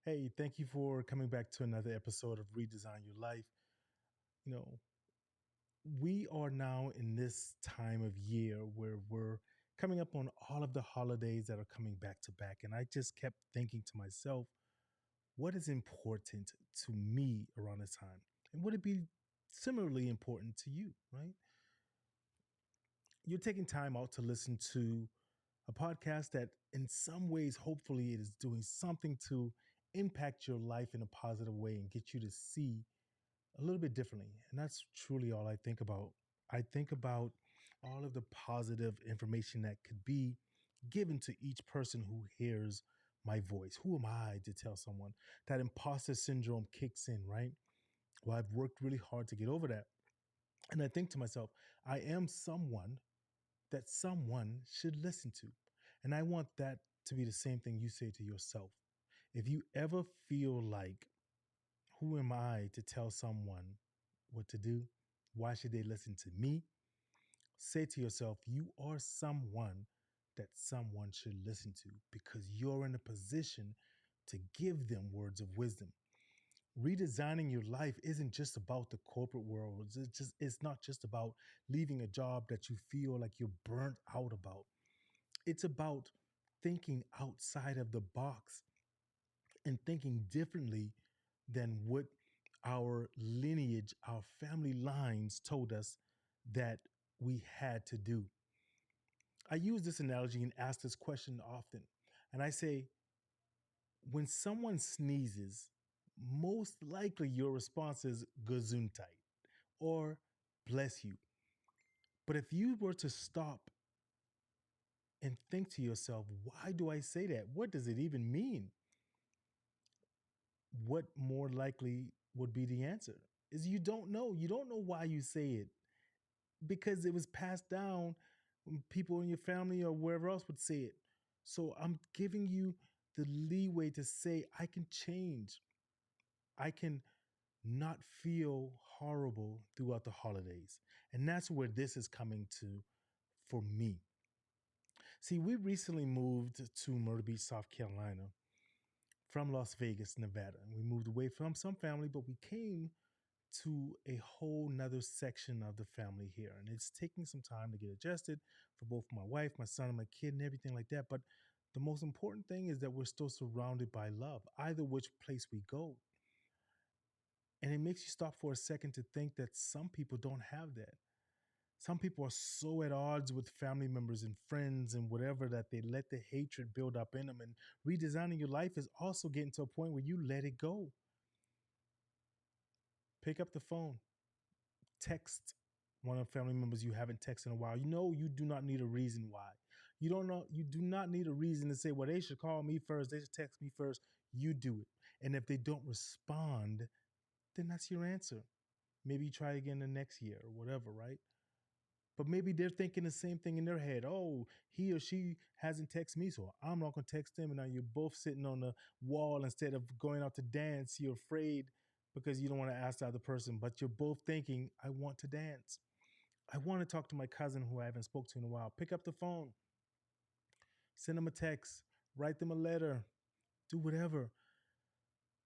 Hey, thank you for coming back to another episode of Redesign Your Life. You know, we are now in this time of year where we're coming up on all of the holidays that are coming back to back. And I just kept thinking to myself, what is important to me around this time? And would it be similarly important to you, right? You're taking time out to listen to a podcast that, in some ways, hopefully, it is doing something to impact your life in a positive way and get you to see a little bit differently. And that's truly all I think about. I think about all of the positive information that could be given to each person who hears my voice. Who am I to tell someone? That imposter syndrome kicks in, right? Well, I've worked really hard to get over that. And I think to myself, I am someone that someone should listen to. And I want that to be the same thing you say to yourself. If you ever feel like, who am I to tell someone what to do? Why should they listen to me? Say to yourself, you are someone that someone should listen to because you're in a position to give them words of wisdom. Redesigning your life isn't just about the corporate world. It's not just about leaving a job that you feel like you're burnt out about. It's about thinking outside of the box and thinking differently than what our lineage, our family lines told us that we had to do. I use this analogy and ask this question often. And I say, when someone sneezes, most likely your response is gesundheit or bless you. But if you were to stop and think to yourself, why do I say that? What does it even mean? What more likely would be the answer? Is you don't know. You don't know why you say it because it was passed down. People in your family or wherever else would say it. So I'm giving you the leeway to say, I can change. I can not feel horrible throughout the holidays. And that's where this is coming to for me. See, we recently moved to Myrtle Beach, South Carolina from Las Vegas, Nevada. And we moved away from some family, but we came to a whole nother section of the family here. And it's taking some time to get adjusted for both my wife, my son, and my kid, and everything like that. But the most important thing is that we're still surrounded by love, either which place we go. And it makes you stop for a second to think that some people don't have that. Some people are so at odds with family members and friends and whatever that they let the hatred build up in them. And redesigning your life is also getting to a point where you let it go. Pick up the phone, text one of the family members you haven't texted in a while. You know, you do not need a reason why. You don't know, you do not need a reason to say, well, they should call me first, they should text me first. You do it. And if they don't respond, then that's your answer. Maybe you try again the next year or whatever, right? But maybe they're thinking the same thing in their head. Oh, he or she hasn't texted me, so I'm not going to text them. And now you're both sitting on the wall instead of going out to dance. You're afraid because you don't want to ask the other person, but you're both thinking, I want to dance. I want to talk to my cousin who I haven't spoke to in a while. Pick up the phone, send them a text, write them a letter, do whatever.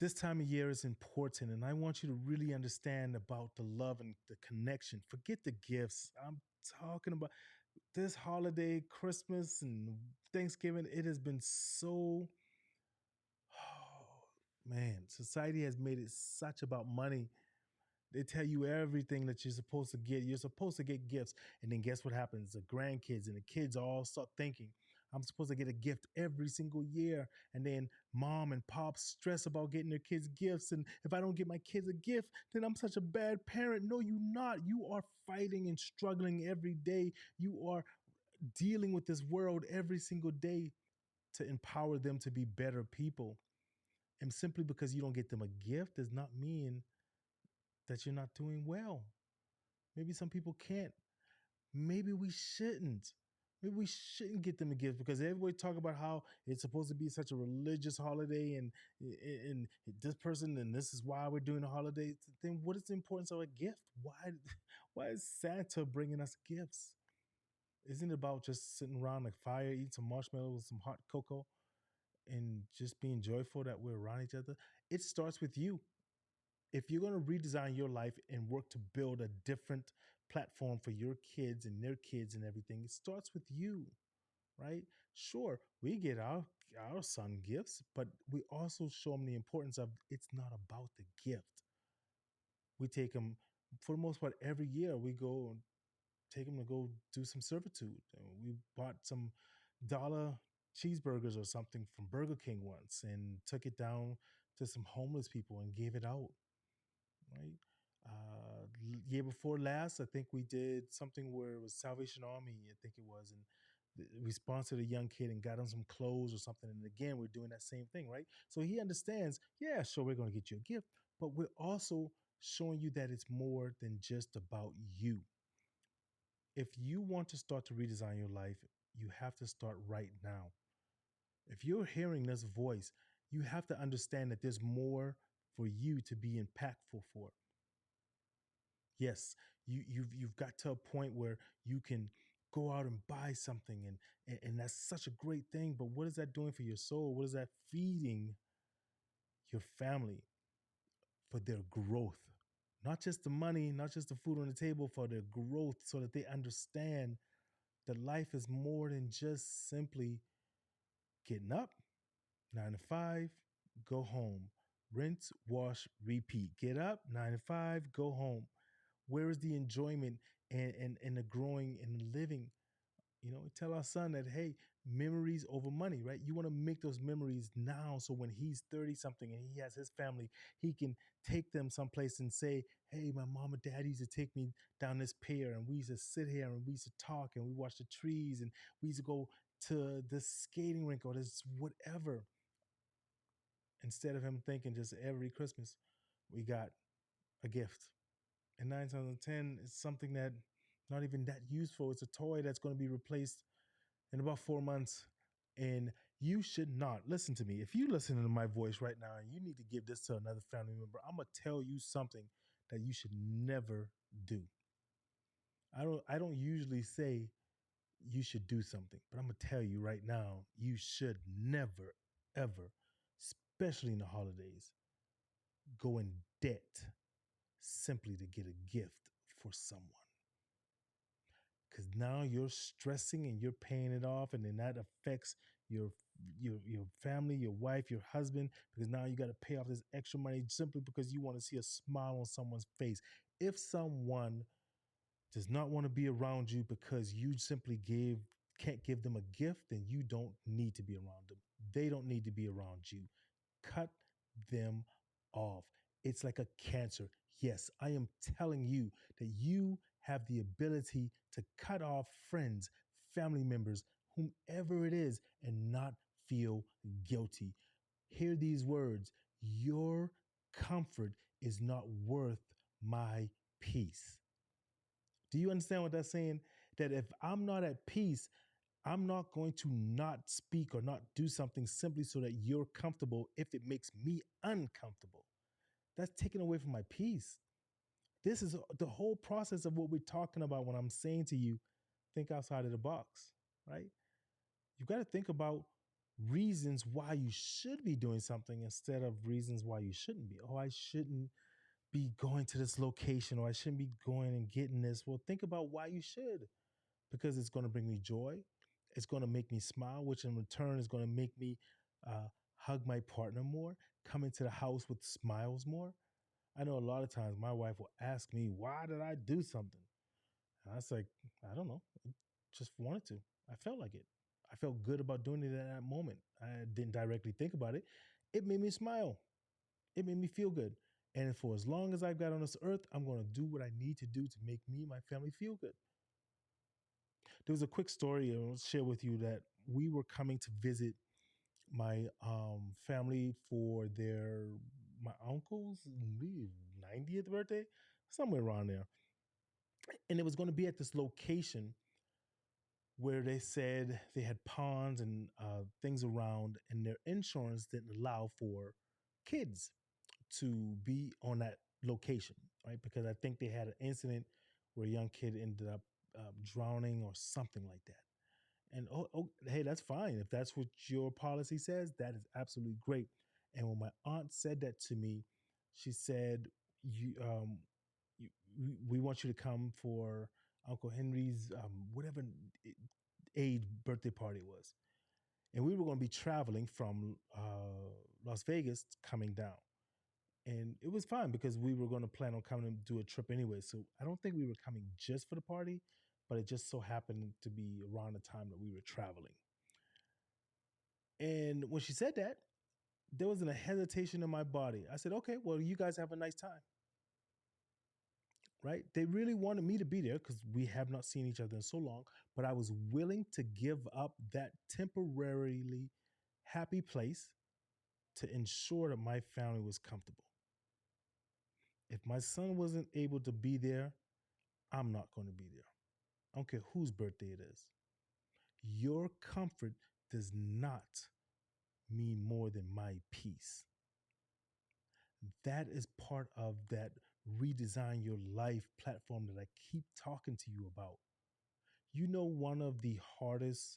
This time of year is important, and I want you to really understand about the love and the connection. Forget the gifts. I'm talking about this holiday, Christmas and Thanksgiving. It has been so, oh, man, society has made it such about money. They tell you everything that you're supposed to get. You're supposed to get gifts. And then guess what happens? The grandkids and the kids all start thinking, I'm supposed to get a gift every single year. And then mom and pop stress about getting their kids gifts. And if I don't get my kids a gift, then I'm such a bad parent. No, you're not. You are fighting and struggling every day. You are dealing with this world every single day to empower them to be better people. And simply because you don't get them a gift does not mean that you're not doing well. Maybe some people can't. Maybe we shouldn't. Maybe we shouldn't get them a gift because everybody talk about how it's supposed to be such a religious holiday and this person and this is why we're doing a holiday. Then what is the importance of a gift? Why is Santa bringing us gifts? Isn't it about just sitting around a fire, eating some marshmallows, some hot cocoa? and just being joyful that we're around each other, it starts with you. If you're going to redesign your life and work to build a different platform for your kids and their kids and everything, it starts with you, right? Sure, we get our son gifts, but we also show them the importance of it's not about the gift. We take them for the most part every year. We go and take them to go do some servitude. And we bought some dollar cheeseburgers or something from Burger King once and took it down to some homeless people and gave it out, right? Year before last, I think we did something where it was Salvation Army, I think it was, and we sponsored a young kid and got him some clothes or something. And again, we're doing that same thing, right? So he understands, yeah, sure, we're going to get you a gift, but we're also showing you that it's more than just about you. If you want to start to redesign your life, you have to start right now. If you're hearing this voice, you have to understand that there's more for you to be impactful for. Yes, you've got to a point where you can go out and buy something, and that's such a great thing, but what is that doing for your soul? What is that feeding your family for their growth? Not just the money, not just the food on the table, for their growth, so that they understand that life is more than just simply getting up, 9 to 5, go home, rinse, wash, repeat. Get up, 9 to 5, go home. Where is the enjoyment and the growing and the living? You know, we tell our son that, hey, memories over money, right? You want to make those memories now, so when he's 30 something and he has his family, he can take them someplace and say, hey, my mom and dad used to take me down this pier and we used to sit here and we used to talk and we watched the trees and we used to go to this skating rink or this whatever. Instead of him thinking just every Christmas, we got a gift. And 9 times out of 10, it's something that not even that useful. It's a toy that's going to be replaced in about 4 months. And you should not listen to me. If you listen to my voice right now and you need to give this to another family member, I'm gonna tell you something that you should never do. I don't usually say you should do something, but I'm gonna tell you right now, you should never, ever, especially in the holidays, go in debt simply to get a gift for someone. Because now you're stressing and you're paying it off, and then that affects your your family, your wife, your husband, because now you got to pay off this extra money simply because you want to see a smile on someone's face. If someone does not want to be around you because you simply can't give them a gift, then you don't need to be around them. They don't need to be around you. Cut them off. It's like a cancer. Yes, I am telling you that you have the ability to cut off friends, family members, whomever it is, and not feel guilty. Hear these words: your comfort is not worth my peace. Do you understand what that's saying? That if I'm not at peace, I'm not going to not speak or not do something simply so that you're comfortable if it makes me uncomfortable. That's taken away from my peace. This is the whole process of what we're talking about when I'm saying to you, think outside of the box, right? You've got to think about reasons why you should be doing something instead of reasons why you shouldn't be. Oh, I shouldn't be going to this location, or I shouldn't be going and getting this. Well, think about why you should, because it's going to bring me joy. It's going to make me smile, which in return is going to make me hug my partner more, come into the house with smiles more. I know a lot of times my wife will ask me, why did I do something? And I was like, I don't know. I just wanted to. I felt like it. I felt good about doing it at that moment. I didn't directly think about it. It made me smile. It made me feel good. And for as long as I've got on this earth, I'm going to do what I need to do to make me and my family feel good. There was a quick story I'll share with you that we were coming to visit my family for my uncle's 90th birthday, somewhere around there. And it was going to be at this location where they said they had ponds and things around, and their insurance didn't allow for kids to be on that location, right? Because I think they had an incident where a young kid ended up drowning or something like that. And hey, that's fine. If that's what your policy says, that is absolutely great. And when my aunt said that to me, she said, "You, you we want you to come for Uncle Henry's whatever age birthday party it was." And we were going to be traveling from Las Vegas coming down. And it was fine because we were going to plan on coming and do a trip anyway. So I don't think we were coming just for the party, but it just so happened to be around the time that we were traveling. And when she said that, there wasn't a hesitation in my body. I said, okay, well, you guys have a nice time, right? They really wanted me to be there because we have not seen each other in so long, but I was willing to give up that temporarily happy place to ensure that my family was comfortable. If my son wasn't able to be there, I'm not going to be there. I don't care whose birthday it is. Your comfort does not mean more than my peace. That is part of that redesign your life platform that I keep talking to you about. You know, one of the hardest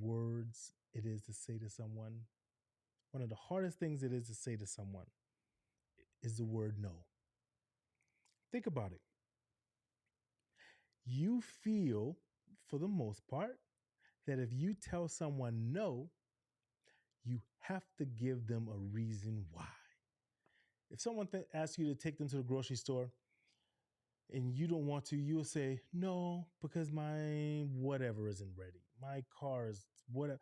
words it is to say to someone, one of the hardest things it is to say to someone is the word no. Think about it. You feel, for the most part, that if you tell someone no, you have to give them a reason why. If someone asks you to take them to the grocery store and you don't want to, you'll say, no, because my whatever isn't ready. My car is whatever.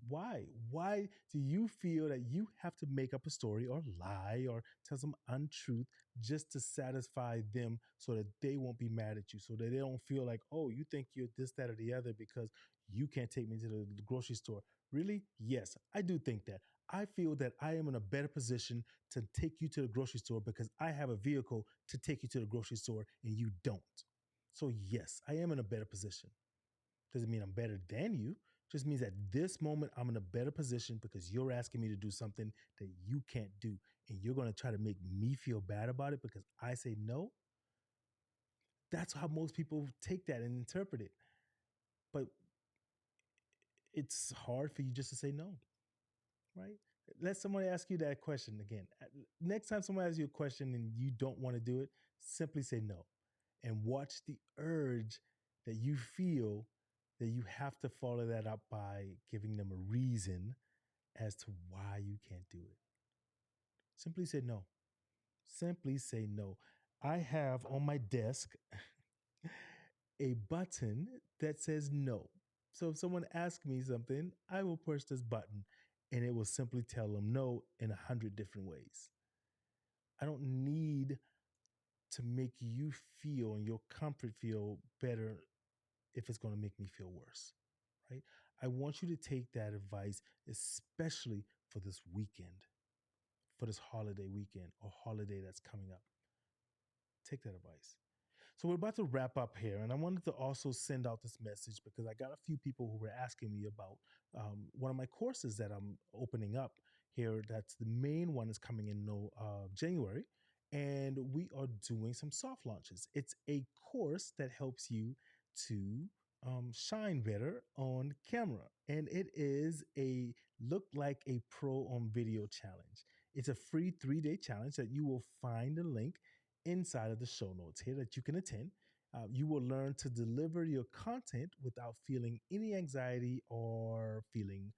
Why? Why do you feel that you have to make up a story or lie or tell some untruth just to satisfy them so that they won't be mad at you, so that they don't feel like, oh, you think you're this, that, or the other because you can't take me to the grocery store? Really? Yes, I do think that. I feel that I am in a better position to take you to the grocery store because I have a vehicle to take you to the grocery store and you don't. So, yes, I am in a better position. Doesn't mean I'm better than you. Just means at this moment I'm in a better position because you're asking me to do something that you can't do. And you're going to try to make me feel bad about it because I say no. That's how most people take that and interpret it. But it's hard for you just to say no, right? Let someone ask you that question again. Next time someone asks you a question and you don't want to do it, simply say no and watch the urge that you feel that you have to follow that up by giving them a reason as to why you can't do it. Simply say no. Simply say no. I have on my desk a button that says no. So if someone asks me something, I will push this button and it will simply tell them no in 100 different ways. I don't need to make you feel and your comfort feel better if it's going to make me feel worse, right? I want you to take that advice, especially for this weekend, for this holiday weekend or holiday that's coming up. Take that advice. So we're about to wrap up here, and I wanted to also send out this message because I got a few people who were asking me about one of my courses that I'm opening up here. That's the main one is coming in January, and we are doing some soft launches. It's a course that helps you to shine better on camera, and it is a look like a pro on video challenge. It's a free 3-day challenge that you will find a link inside of the show notes here that you can attend. You will learn to deliver your content without feeling any anxiety or feeling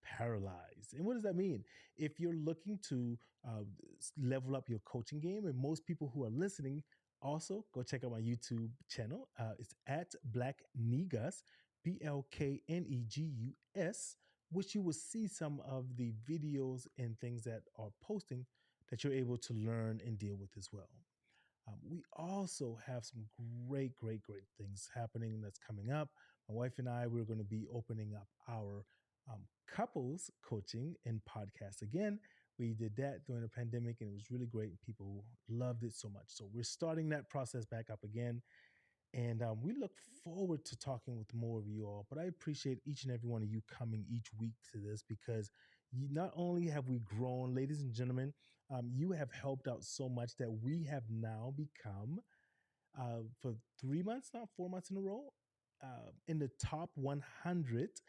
paralyzed. And what does that mean? If you're looking to level up your coaching game, and most people who are listening also go check out my YouTube channel. It's at Black Negus, BLKNEGUS, which you will see some of the videos and things that are posting that you're able to learn and deal with as well. We also have some great things happening that's coming up. My wife and I, we're going to be opening up our couples coaching and podcast again. We did that during the pandemic and it was really great. People loved it so much. So we're starting that process back up again. And we look forward to talking with more of you all. But I appreciate each and every one of you coming each week to this because not only have we grown, ladies and gentlemen, you have helped out so much that we have now become, for 3 months now, 4 months in a row, in the top 100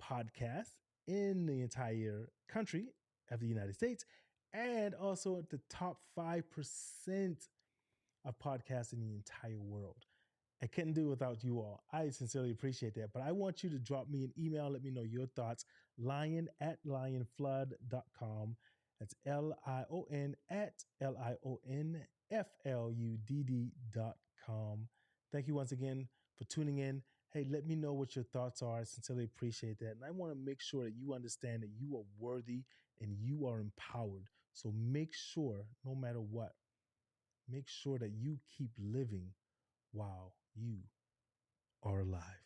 podcasts in the entire country of the United States, and also at the top 5% of podcasts in the entire world. I couldn't do without you all. I sincerely appreciate that. But I want you to drop me an email. Let me know your thoughts. Lion@lionflood.com. That's LION@LIONFLUDD.com. Thank you once again for tuning in. Hey, let me know what your thoughts are. I sincerely appreciate that. And I want to make sure that you understand that you are worthy and you are empowered. So make sure, no matter what, make sure that you keep living while you are alive.